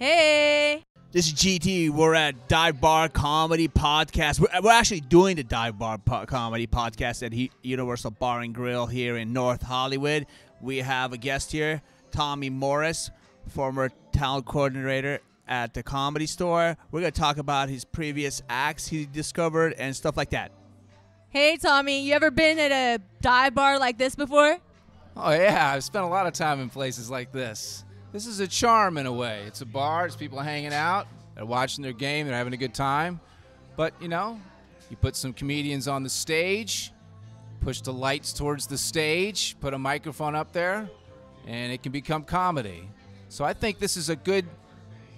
Hey! This is GT. We're at Dive Bar Comedy Podcast. We're actually doing the Dive Bar Comedy Podcast at Universal Bar and Grill here in North Hollywood. We have a guest here, Tommy Morris, former talent coordinator at the Comedy Store. We're going to talk about his previous acts he discovered and stuff like that. Hey, Tommy, you ever been at a dive bar like this before? Oh, yeah. I've spent a lot of time in places like this. This is a charm in a way. It's a bar. It's people hanging out. They're watching their game. They're having a good time. But, you put some comedians on the stage, push the lights towards the stage, put a microphone up there, and it can become comedy. So I think this is a good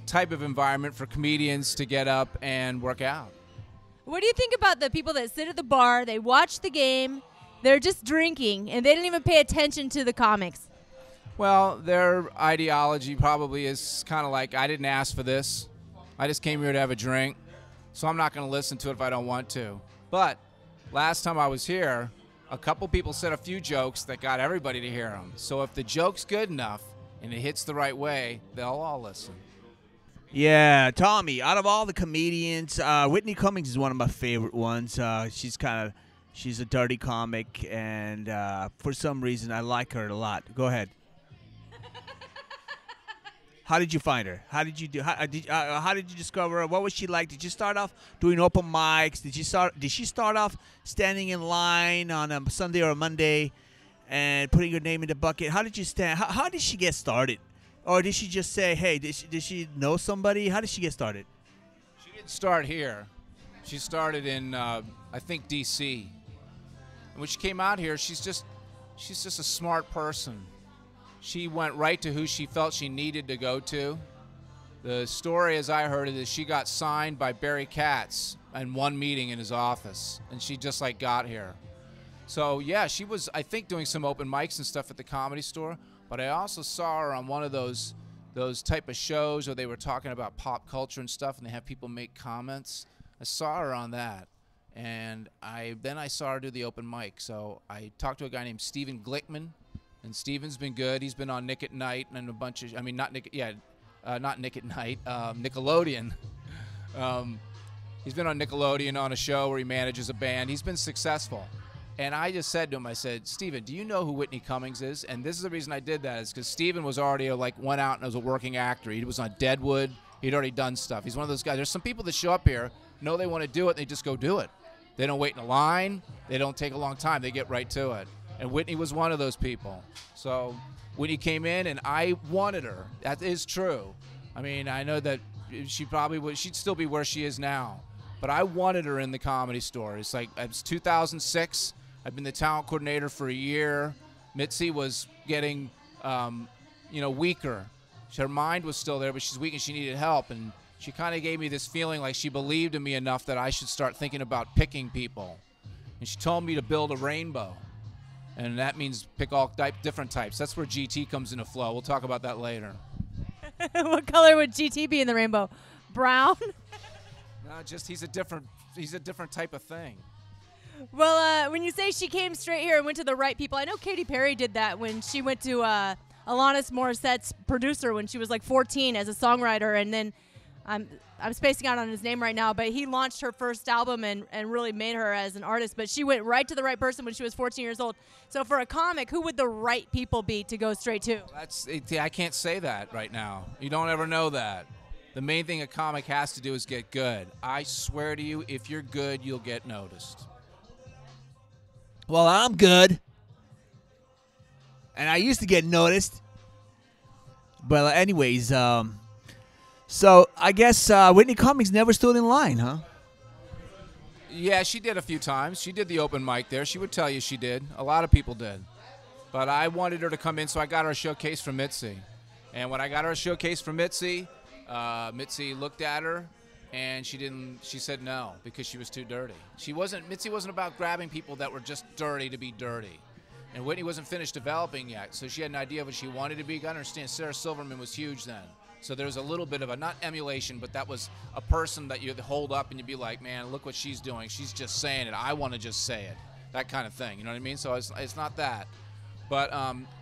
type of environment for comedians to get up and work out. What do you think about the people that sit at the bar, they watch the game, they're just drinking, and they don't even pay attention to the comics? Well, their ideology probably is kind of like, I didn't ask for this. I just came here to have a drink, so I'm not going to listen to it if I don't want to. But last time I was here, a couple people said a few jokes that got everybody to hear them. So if the joke's good enough and it hits the right way, they'll all listen. Yeah, Tommy, out of all the comedians, Whitney Cummings is one of my favorite ones. She's a dirty comic, and for some reason I like her a lot. Go ahead. How did you find her? How did you do? How did you discover her? What was she like? Did you start off doing open mics? Did she start off standing in line on a Sunday or a Monday and putting your name in the bucket? How did you stand? How did she get started? Or did she just say, hey, did she know somebody? How did she get started? She didn't start here. She started in, I think, D.C. And when she came out here, she's just a smart person. She went right to who she felt she needed to go to. The story, as I heard it, is she got signed by Barry Katz in one meeting in his office, and she just, got here. So, yeah, she was, I think, doing some open mics and stuff at the Comedy Store, but I also saw her on one of those type of shows where they were talking about pop culture and stuff, and they have people make comments. I saw her on that, and then I saw her do the open mic. So I talked to a guy named Steven Glickman, and Steven's been good. He's been on Nick at Night and a bunch of, not Nick at Night, Nickelodeon. He's been on Nickelodeon on a show where he manages a band. He's been successful. And I just said to him, I said, Steven, do you know who Whitney Cummings is? And this is the reason I did that, is because Steven was already went out and was a working actor. He was on Deadwood. He'd already done stuff. He's one of those guys. There's some people that show up here, know they want to do it, and they just go do it. They don't wait in a line. They don't take a long time. They get right to it. And Whitney was one of those people. So Whitney came in, and I wanted her. That is true. I know that she'd still be where she is now. But I wanted her in the Comedy Store. It was 2006. I've been the talent coordinator for a year. Mitzi was getting, weaker. Her mind was still there, but she's weak and she needed help. And she kind of gave me this feeling like she believed in me enough that I should start thinking about picking people. And she told me to build a rainbow. And that means pick all different types. That's where GT comes into flow. We'll talk about that later. What color would GT be in the rainbow? Brown? No, just he's a different type of thing. Well, when you say she came straight here and went to the right people, I know Katy Perry did that when she went to Alanis Morissette's producer when she was 14 as a songwriter, and then I'm spacing out on his name right now, but he launched her first album and really made her as an artist. But she went right to the right person when she was 14 years old. So for a comic, who would the right people be to go straight to? I can't say that right now. You don't ever know that. The main thing a comic has to do is get good. I swear to you, if you're good, you'll get noticed. Well, I'm good. And I used to get noticed. But anyways, so I guess Whitney Cummings never stood in line, huh? Yeah, she did a few times. She did the open mic there. She would tell you she did. A lot of people did. But I wanted her to come in, so I got her a showcase from Mitzi. And when I got her a showcase from Mitzi, Mitzi looked at her, and she said no because she was too dirty. Mitzi wasn't about grabbing people that were just dirty to be dirty. And Whitney wasn't finished developing yet, so she had an idea of what she wanted to be. You got to understand, Sarah Silverman was huge then. So there was a little bit of a, not emulation, but that was a person that you'd hold up and you'd be like, man, look what she's doing. She's just saying it. I want to just say it. That kind of thing. You know what I mean? So it's not that. But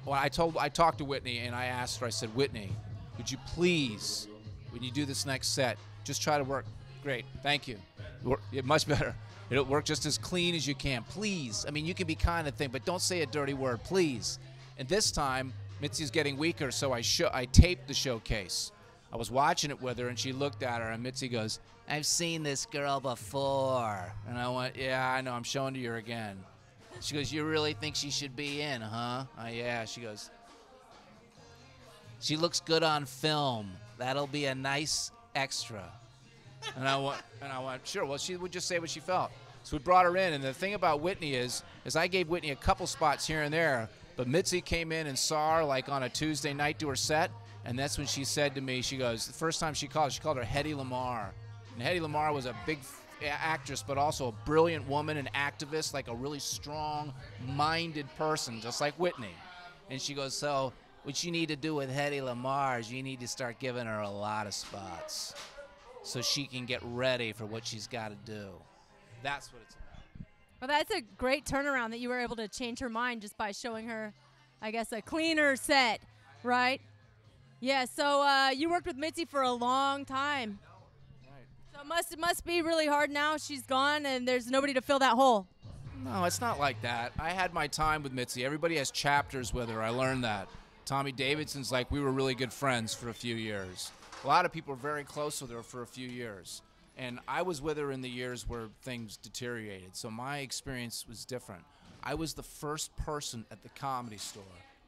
when I talked to Whitney and I asked her, I said, Whitney, would you please and you do this next set. Just try to work. Great. Thank you. Much better. It'll work just as clean as you can. Please. I mean, you can be kind of thing, but don't say a dirty word, please. And this time, Mitzi's getting weaker, so I taped the showcase. I was watching it with her, and she looked at her, and Mitzi goes, I've seen this girl before. And I went, yeah, I know. I'm showing you her again. She goes, you really think she should be in, huh? Yeah. She goes, she looks good on film. That'll be a nice extra. And I went, sure. Well, she would just say what she felt. So we brought her in, and the thing about Whitney is I gave Whitney a couple spots here and there, but Mitzi came in and saw her like on a Tuesday night to her set, and that's when she said to me, she goes, the first time she called her Hedy Lamarr. And Hedy Lamarr was a big actress, but also a brilliant woman, an activist, like a really strong-minded person, just like Whitney. And she goes, so what you need to do with Hedy Lamarr is you need to start giving her a lot of spots so she can get ready for what she's got to do. That's what it's about. Well, that's a great turnaround that you were able to change her mind just by showing her, I guess, a cleaner set, right? Yeah, so you worked with Mitzi for a long time. Right. So it must be really hard now. She's gone, and there's nobody to fill that hole. No, it's not like that. I had my time with Mitzi. Everybody has chapters with her. I learned that. Tommy Davidson's like, we were really good friends for a few years. A lot of people were very close with her for a few years. And I was with her in the years where things deteriorated, so my experience was different. I was the first person at the Comedy Store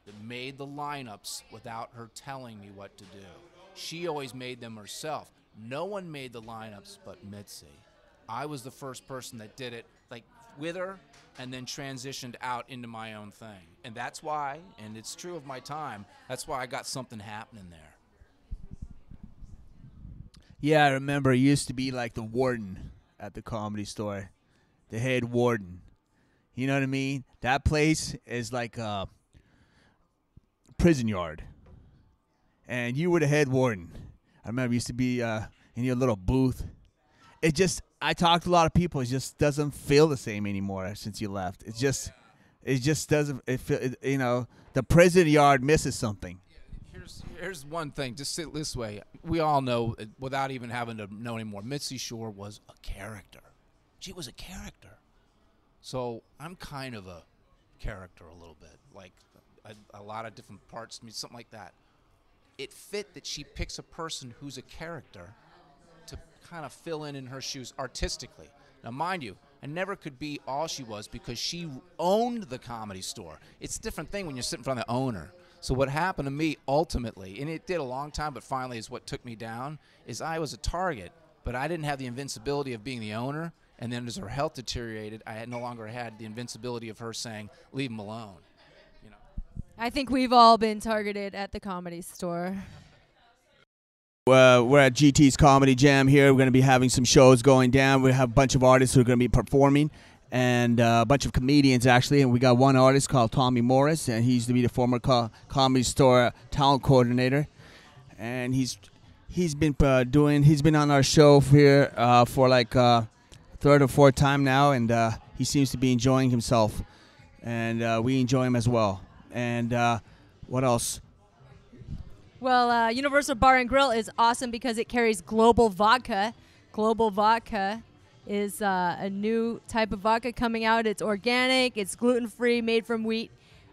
that made the lineups without her telling me what to do. She always made them herself. No one made the lineups but Mitzi. I was the first person that did it, like, with her, and then transitioned out into my own thing. And that's why, and it's true of my time, that's why I got something happening there. Yeah, I remember it used to be like the warden at the Comedy Store, the head warden. You know what I mean? That place is like a prison yard. And you were the head warden. I remember it used to be in your little booth. I talked to a lot of people. It just doesn't feel the same anymore since you left. It just doesn't, the prison yard misses something. Here's one thing. Just sit this way. We all know, without even having to know anymore, Mitzi Shore was a character. She was a character. So I'm kind of a character a little bit, like a lot of different parts, something like that. It fit that she picks a person who's a character to kind of fill in her shoes artistically. Now, mind you, I never could be all she was because she owned the Comedy Store. It's a different thing when you're sitting in front of the owner. So what happened to me ultimately, and it did a long time, but finally is what took me down, is I was a target, but I didn't have the invincibility of being the owner. And then as her health deteriorated, I no longer had the invincibility of her saying, leave him alone. You know. I think we've all been targeted at the Comedy Store. We're at GT's Comedy Jam here. We're going to be having some shows going down. We have a bunch of artists who are going to be performing, and a bunch of comedians, actually. And we got one artist called Tommy Morris, and he used to be the former Comedy Store talent coordinator. And he's been on our show here for like third or fourth time now, and he seems to be enjoying himself, and we enjoy him as well. And what else? Well, Universal Bar and Grill is awesome because it carries Global Vodka. Global Vodka is a new type of vodka coming out. It's organic, it's gluten-free, made from wheat,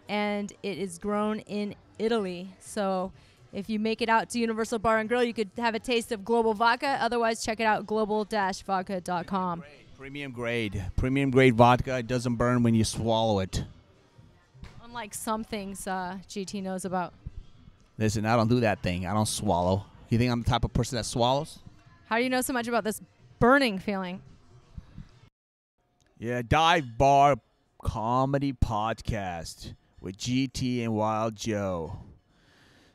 and it is grown in Italy. So if you make it out to Universal Bar and Grill, you could have a taste of Global Vodka. Otherwise, check it out, global-vodka.com. Premium grade vodka. It doesn't burn when you swallow it. Unlike some things GT knows about. Listen, I don't do that thing. I don't swallow. You think I'm the type of person that swallows? How do you know so much about this burning feeling? Yeah, Dive Bar Comedy Podcast with GT and Wild Joe.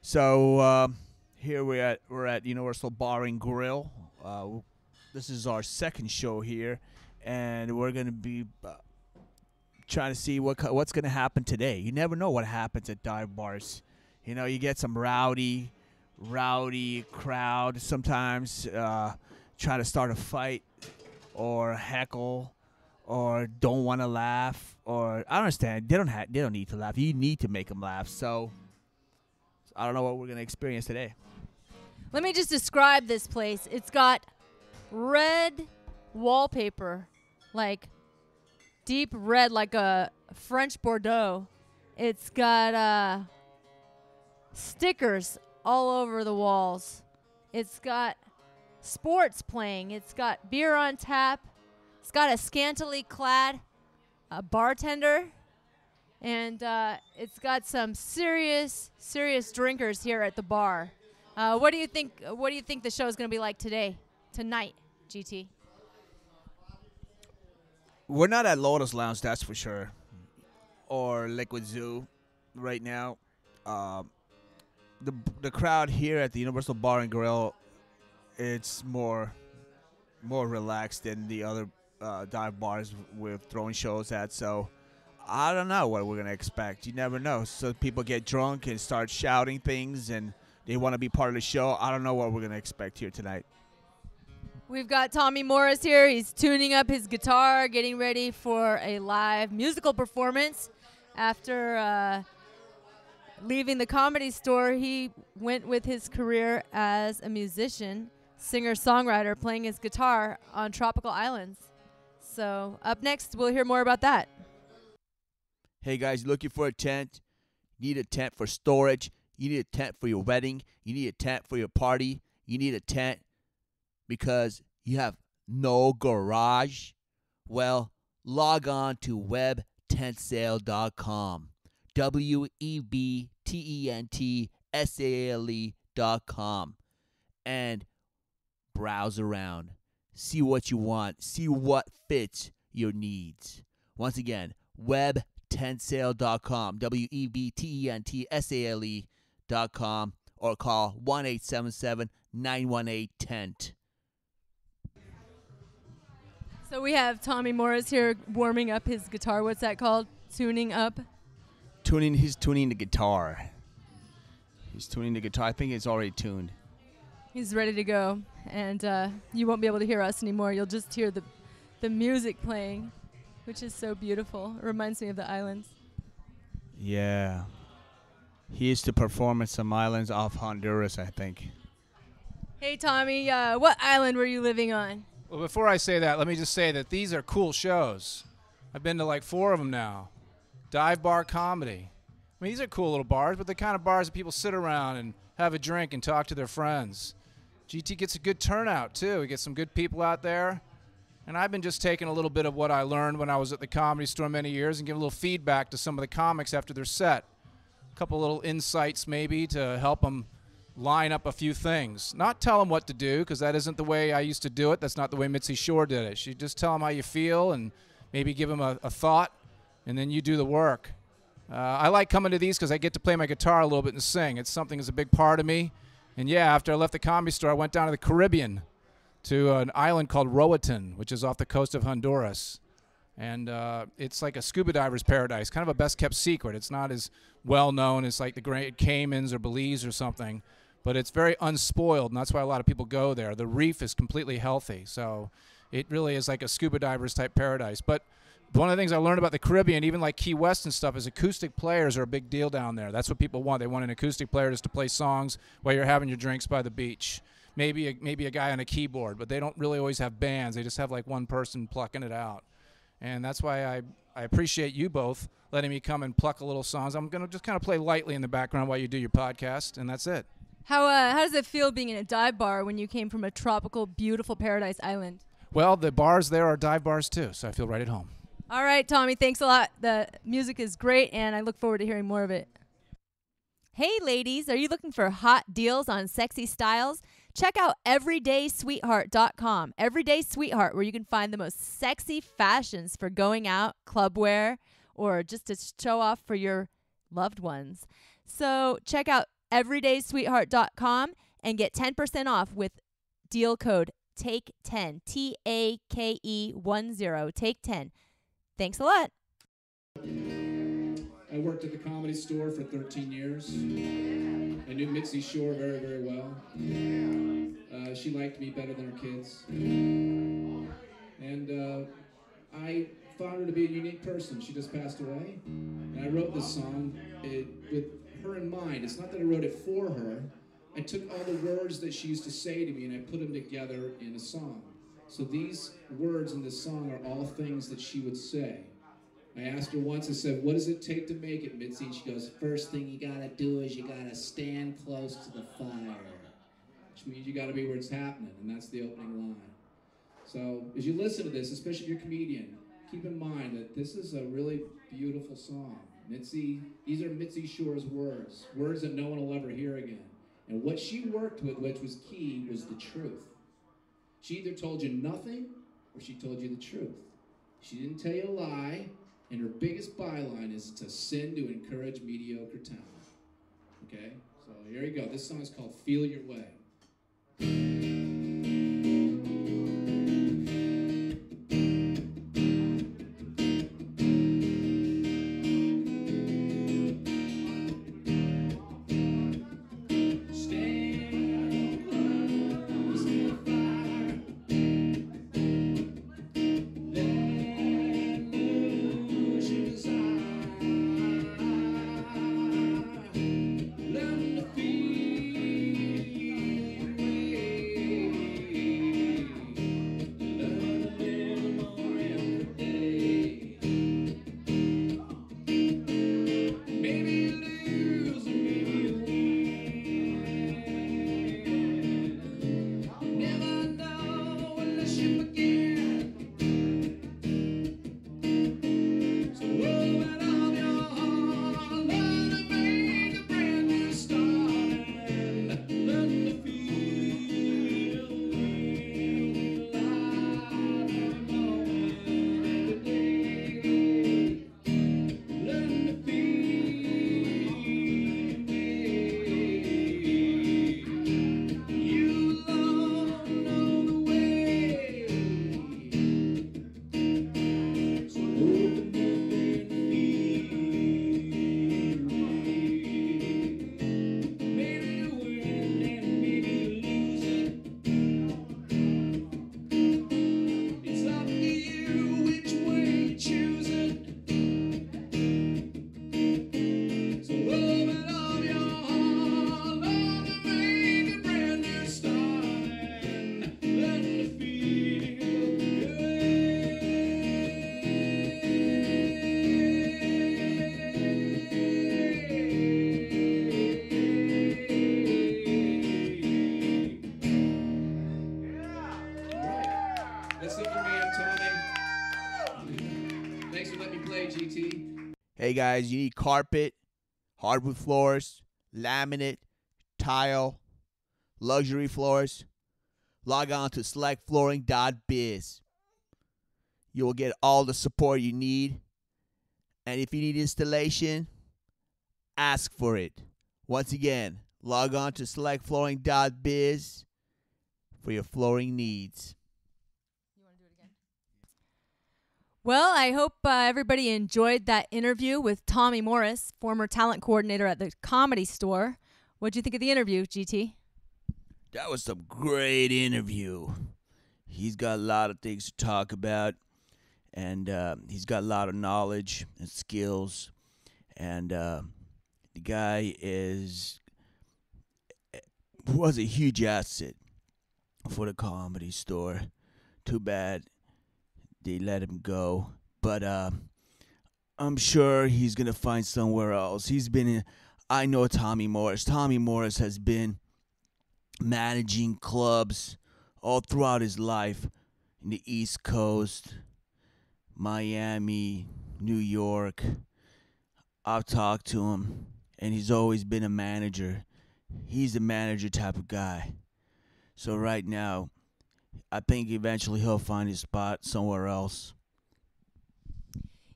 So here we're at Universal Bar and Grill. This is our second show here, and we're gonna be trying to see what's gonna happen today. You never know what happens at dive bars. You know, you get some rowdy crowd sometimes try to start a fight or heckle or don't want to laugh, or I don't understand. They don't need to laugh. You need to make them laugh. So I don't know what we're gonna experience today. Let me just describe this place. It's got red wallpaper, like deep red, like a French Bordeaux. It's got stickers all over the walls. It's got sports playing. It's got beer on tap. It's got a scantily clad bartender. And it's got some serious drinkers here at the bar. What do you think? What do you think the show is going to be like tonight, GT? We're not at Lotus Lounge, that's for sure, or Liquid Zoo right now. The crowd here at the Universal Bar and Grill, it's more relaxed than the other dive bars we're throwing shows at. So I don't know what we're going to expect. You never know. So people get drunk and start shouting things, and they want to be part of the show. I don't know what we're going to expect here tonight. We've got Tommy Morris here. He's tuning up his guitar, getting ready for a live musical performance. After leaving the Comedy Store, he went with his career as a musician, singer-songwriter, playing his guitar on tropical islands. So up next, we'll hear more about that. Hey guys, looking for a tent? You need a tent for storage. You need a tent for your wedding. You need a tent for your party. You need a tent because you have no garage. Well, log on to webtentsale.com. webtentsale.com and browse around. See what you want. See what fits your needs. Once again, webtentsale.com. webtentsale.com or call 1-877-918-TENT. So we have Tommy Morris here warming up his guitar. What's that called? Tuning up? He's tuning the guitar. He's tuning the guitar. I think it's already tuned. He's ready to go. And you won't be able to hear us anymore. You'll just hear the music playing, which is so beautiful. It reminds me of the islands. Yeah. He used to perform at some islands off Honduras, I think. Hey, Tommy, what island were you living on? Well, before I say that, let me just say that these are cool shows. I've been to like 4 of them now. Dive bar comedy. I mean, these are cool little bars, but the kind of bars that people sit around and have a drink and talk to their friends. GT gets a good turnout, too. We get some good people out there. And I've been just taking a little bit of what I learned when I was at the Comedy Store many years and giving a little feedback to some of the comics after their set. A couple little insights maybe to help them line up a few things. Not tell them what to do, because that isn't the way I used to do it. That's not the way Mitzi Shore did it. She'd just tell them how you feel and maybe give them a thought, and then you do the work. I like coming to these because I get to play my guitar a little bit and sing. It's something that's a big part of me. And yeah, after I left the Comedy Store, I went down to the Caribbean to an island called Roatan, which is off the coast of Honduras. And it's like a scuba diver's paradise, kind of a best-kept secret. It's not as well-known as like the Great Caymans or Belize or something, but it's very unspoiled, and that's why a lot of people go there. The reef is completely healthy, so it really is like a scuba diver's type paradise. But one of the things I learned about the Caribbean, even like Key West and stuff, is acoustic players are a big deal down there. That's what people want. They want an acoustic player just to play songs while you're having your drinks by the beach. Maybe a guy on a keyboard, but they don't really always have bands. They just have like one person plucking it out. And that's why I appreciate you both letting me come and pluck a little songs. I'm going to just kind of play lightly in the background while you do your podcast, and that's it. How does it feel being in a dive bar when you came from a tropical, beautiful paradise island? Well, the bars there are dive bars too, so I feel right at home. All right, Tommy, thanks a lot. The music is great, and I look forward to hearing more of it. Hey, ladies, are you looking for hot deals on sexy styles? Check out everydaysweetheart.com. Everyday Sweetheart, where you can find the most sexy fashions for going out, club wear, or just to show off for your loved ones. So check out everydaysweetheart.com and get 10% off with deal code TAKE10, TAKE10, take 10. Thanks a lot. I worked at the Comedy Store for 13 years. I knew Mitzi Shore very, very well. She liked me better than her kids. And I found her to be a unique person. She just passed away. And I wrote this song with her in mind. It's not that I wrote it for her. I took all the words that she used to say to me and I put them together in a song. So these words in this song are all things that she would say. I asked her once, I said, what does it take to make it, Mitzi? And she goes, first thing you gotta do is you gotta stand close to the fire. Which means you gotta be where it's happening, and that's the opening line. So as you listen to this, especially if you're a comedian, keep in mind that this is a really beautiful song. Mitzi, these are Mitzi Shore's words that no one will ever hear again. And what she worked with, which was key, was the truth. She either told you nothing or she told you the truth. She didn't tell you a lie, and her biggest byline is to sin to encourage mediocre talent. Okay? So here you go. This song is called Feel Your Way. Hey guys, you need carpet, hardwood floors, laminate, tile, luxury floors. Log on to selectflooring.biz. You will get all the support you need. And if you need installation, ask for it. Once again, log on to selectflooring.biz for your flooring needs. Well, I hope everybody enjoyed that interview with Tommy Morris, former talent coordinator at the Comedy Store. What'd you think of the interview, GT? That was some great interview. He's got a lot of things to talk about, and he's got a lot of knowledge and skills. And the guy was a huge asset for the Comedy Store. Too bad they let him go, but I'm sure he's gonna find somewhere else. I know Tommy Morris. Tommy Morris has been managing clubs all throughout his life in the East Coast, Miami, New York. I've talked to him, and he's always been a manager. He's a manager type of guy. So right now, I think eventually he'll find his spot somewhere else.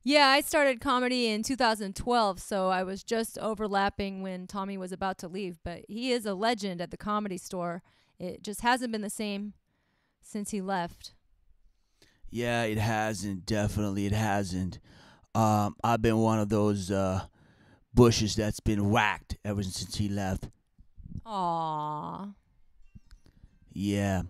Yeah, I started comedy in 2012, so I was just overlapping when Tommy was about to leave. But he is a legend at the Comedy Store. It just hasn't been the same since he left. Yeah, it hasn't. Definitely it hasn't. I've been one of those bushes that's been whacked ever since he left. Aww. Yeah.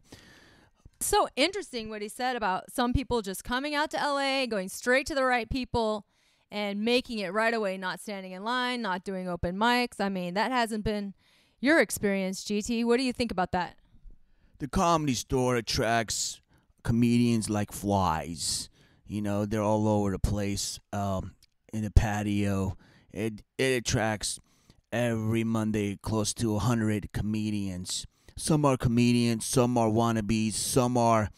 So interesting what he said about some people just coming out to LA, going straight to the right people and making it right away, not standing in line, not doing open mics. I mean, that hasn't been your experience, GT. What do you think about that? The Comedy Store attracts comedians like flies. You know, they're all over the place in the patio. It attracts every Monday close to 100 comedians. Some are comedians, some are wannabes, some are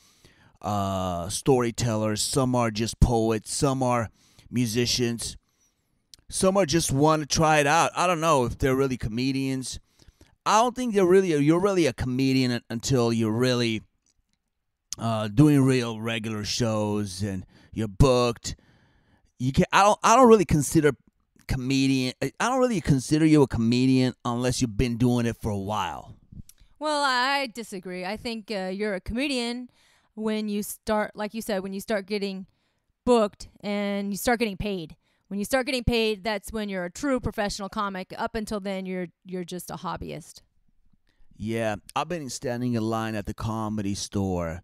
storytellers, some are just poets, some are musicians, some are just want to try it out. I don't know if they're really comedians. I don't think you're really a comedian until you're really doing real regular shows and you're booked. I don't really consider you a comedian unless you've been doing it for a while. Well, I disagree. I think you're a comedian when you start, like you said, when you start getting booked and you start getting paid. When you start getting paid, that's when you're a true professional comic. Up until then, you're just a hobbyist. Yeah, I've been standing in line at the Comedy Store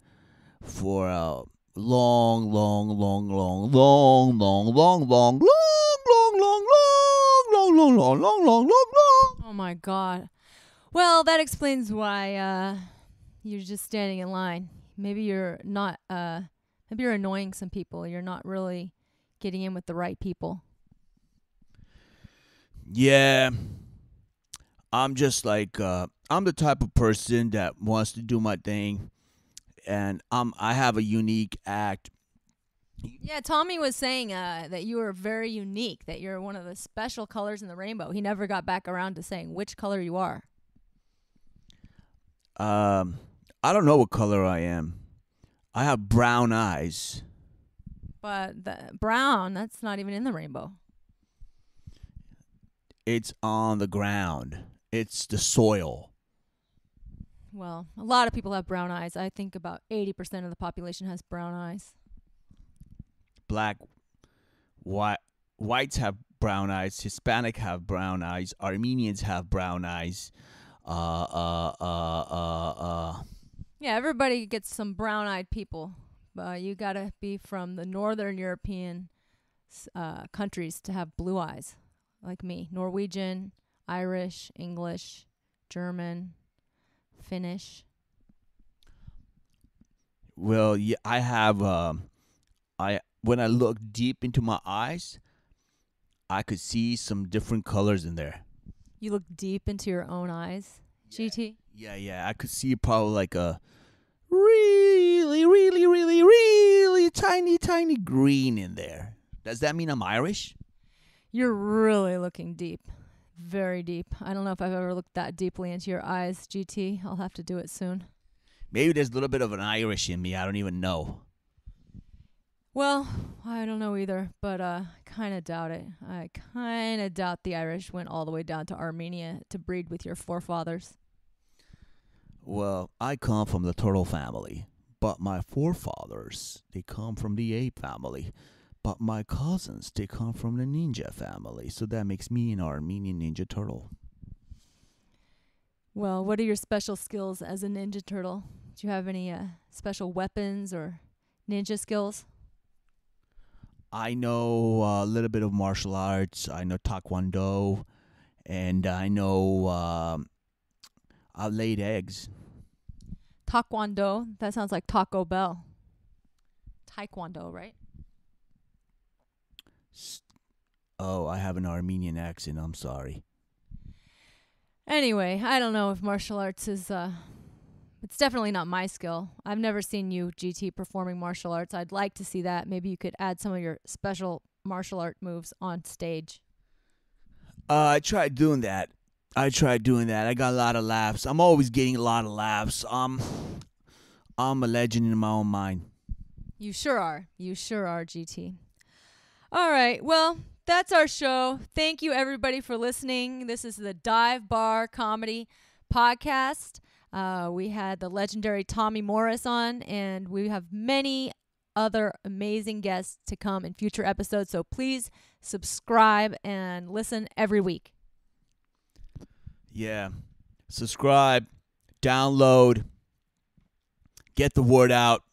for a long Oh my God. Well, that explains why you're just standing in line. Maybe you're not. Maybe you're annoying some people. You're not really getting in with the right people. Yeah, I'm just like I'm the type of person that wants to do my thing, and I have a unique act. Yeah, Tommy was saying that you are very unique, that you're one of the special colors in the rainbow. He never got back around to saying which color you are. I don't know what color I am. I have brown eyes. But the brown, that's not even in the rainbow. It's on the ground. It's the soil. Well, a lot of people have brown eyes. I think about 80% of the population has brown eyes. Whites have brown eyes. Hispanic have brown eyes. Armenians have brown eyes. Yeah, everybody gets some brown-eyed people. You gotta be from the Northern European countries to have blue eyes, like me. Norwegian, Irish, English, German, Finnish. Well, yeah, I have. When I look deep into my eyes, I could see some different colors in there. You look deep into your own eyes, Yeah. GT? Yeah. I could see probably like a really tiny green in there. Does that mean I'm Irish? You're really looking deep. Very deep. I don't know if I've ever looked that deeply into your eyes, GT. I'll have to do it soon. Maybe there's a little bit of an Irish in me. I don't even know. Well, I don't know either, but I kind of doubt it. I kind of doubt the Irish went all the way down to Armenia to breed with your forefathers. Well, I come from the turtle family, but my forefathers, they come from the ape family. But my cousins, they come from the ninja family, so that makes me an Armenian ninja turtle. Well, what are your special skills as a ninja turtle? Do you have any special weapons or ninja skills? I know a little bit of martial arts. I know Taekwondo, and I know I laid eggs. Taekwondo? That sounds like Taco Bell. Taekwondo, right? Oh, I have an Armenian accent. I'm sorry. Anyway, I don't know if martial arts is... It's definitely not my skill. I've never seen you, GT, performing martial arts. I'd like to see that. Maybe you could add some of your special martial art moves on stage. I tried doing that. I got a lot of laughs. I'm always getting a lot of laughs. I'm a legend in my own mind. You sure are. You sure are, GT. All right. Well, that's our show. Thank you, everybody, for listening. This is the Dive Bar Comedy Podcast. We had the legendary Tommy Morris on, and we have many other amazing guests to come in future episodes. So please subscribe and listen every week. Yeah. Subscribe, download, get the word out,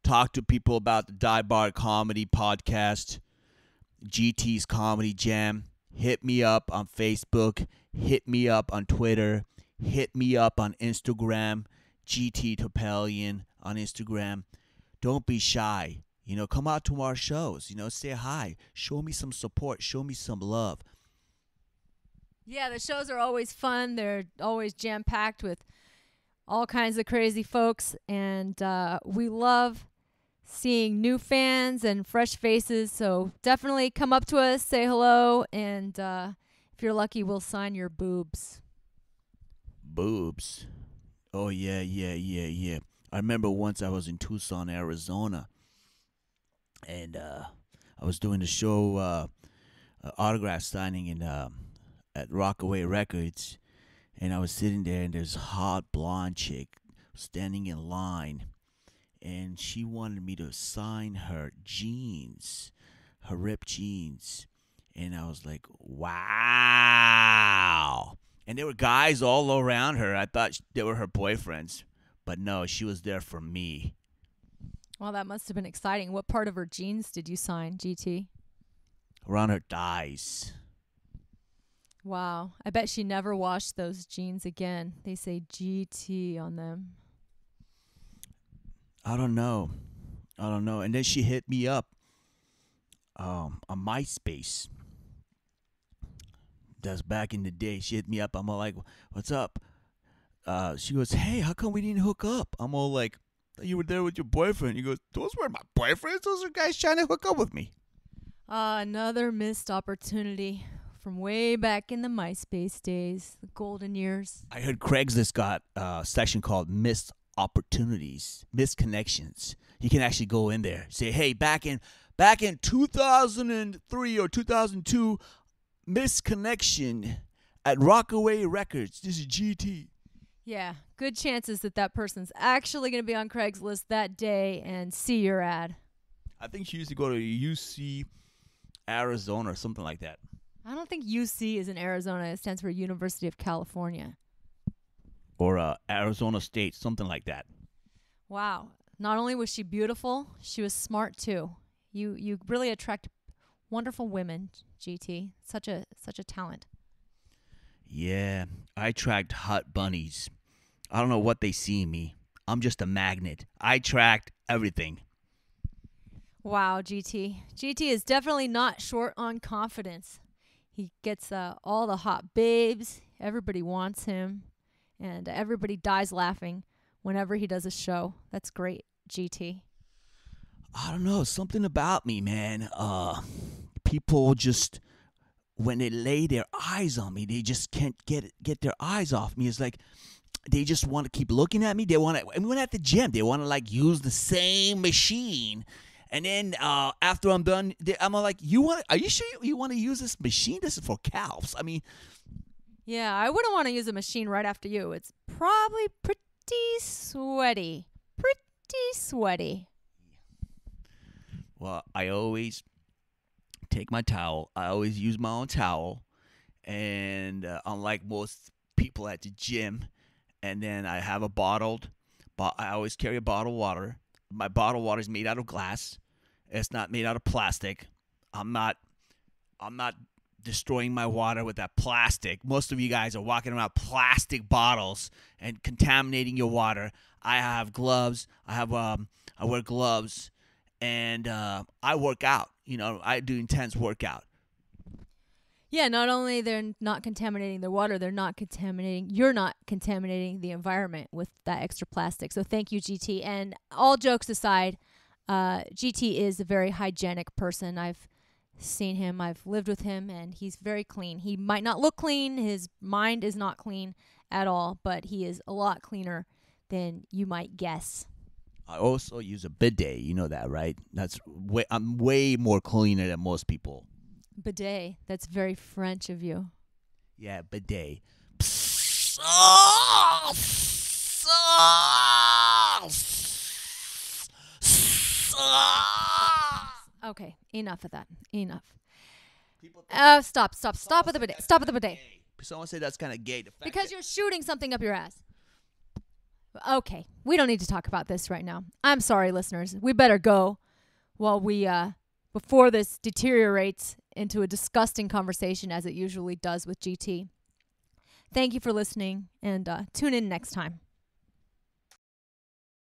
talk to people about the Dive Bar Comedy Podcast, GT's Comedy Jam. Hit me up on Facebook. Hit me up on Twitter. hit me up on Instagram, GT Topelian on Instagram. Don't be shy. Come out to our shows. Say hi. Show me some support. Show me some love. Yeah, the shows are always fun. They're always jam-packed with all kinds of crazy folks. And we love seeing new fans and fresh faces. So definitely come up to us, say hello. And if you're lucky, we'll sign your boobs. Boobs. Oh, yeah. I remember once I was in Tucson, Arizona. And I was doing the show, autograph signing at Rockaway Records, and I was sitting there, and there's a hot blonde chick standing in line, and she wanted me to sign her jeans, her ripped jeans, and I was like, wow. And there were guys all around her. I thought they were her boyfriends, but no, she was there for me. Well, that must have been exciting. What part of her jeans did you sign, GT? Around her thighs. Wow. I bet she never washed those jeans again. They say GT on them. I don't know. And then she hit me up on MySpace. That's back in the day. She hit me up. I'm all like, what's up? She goes, hey, how come we didn't hook up? I'm all like, you were there with your boyfriend. He goes, those weren't my boyfriends. Those are guys trying to hook up with me. Another missed opportunity from way back in the MySpace days, the golden years. I heard Craigslist got a section called Missed Opportunities, Missed Connections. You can actually go in there, say, hey, back in 2003 or 2002, missed connection at Rockaway Records. This is GT. Yeah, good chances that person's actually going to be on Craigslist that day and see your ad. I think she used to go to UC Arizona or something like that. I don't think UC is in Arizona. It stands for University of California. Or Arizona State, something like that. Wow. Not only was she beautiful, she was smart too. You really attract wonderful women, GT. Such a talent. Yeah, I attract hot bunnies. I don't know what they see in me. I'm just a magnet. I attract everything. Wow, GT. GT is definitely not short on confidence. He gets all the hot babes. Everybody wants him. And everybody dies laughing whenever he does a show. That's great, GT. I don't know. Something about me, man. People just, when they lay their eyes on me, they just can't get their eyes off me. It's like they just want to keep looking at me. They want to, and when at the gym, they want to like use the same machine. And then after I'm done, I'm like, are you sure you want to use this machine? This is for calves. I mean, yeah, I wouldn't want to use a machine right after you. It's probably pretty sweaty. Well, I always take my towel. I always use my own towel. And unlike most people at the gym, and then I have I always carry a bottle of water. My bottle of water is made out of glass. It's not made out of plastic. I'm not destroying my water with that plastic. Most of you guys are walking around plastic bottles and contaminating your water. I have gloves. I wear gloves, and I work out. I do intense workout. Yeah, not only they're not contaminating their water, you're not contaminating the environment with that extra plastic. So thank you, GT. And all jokes aside, GT is a very hygienic person. I've seen him. I've lived with him, and he's very clean. He might not look clean. His mind is not clean at all, but he is a lot cleaner than you might guess. I also use a bidet. You know that, right? I'm way more cleaner than most people. Bidet. That's very French of you. Yeah, bidet. Okay, enough of that. Enough. Stop at the bidet. Stop at the bidet. Someone said that's kind of gay. Because you're shooting something up your ass. Okay, we don't need to talk about this right now. I'm sorry, listeners. We better go while we, before this deteriorates into a disgusting conversation as it usually does with GT. Thank you for listening, and tune in next time.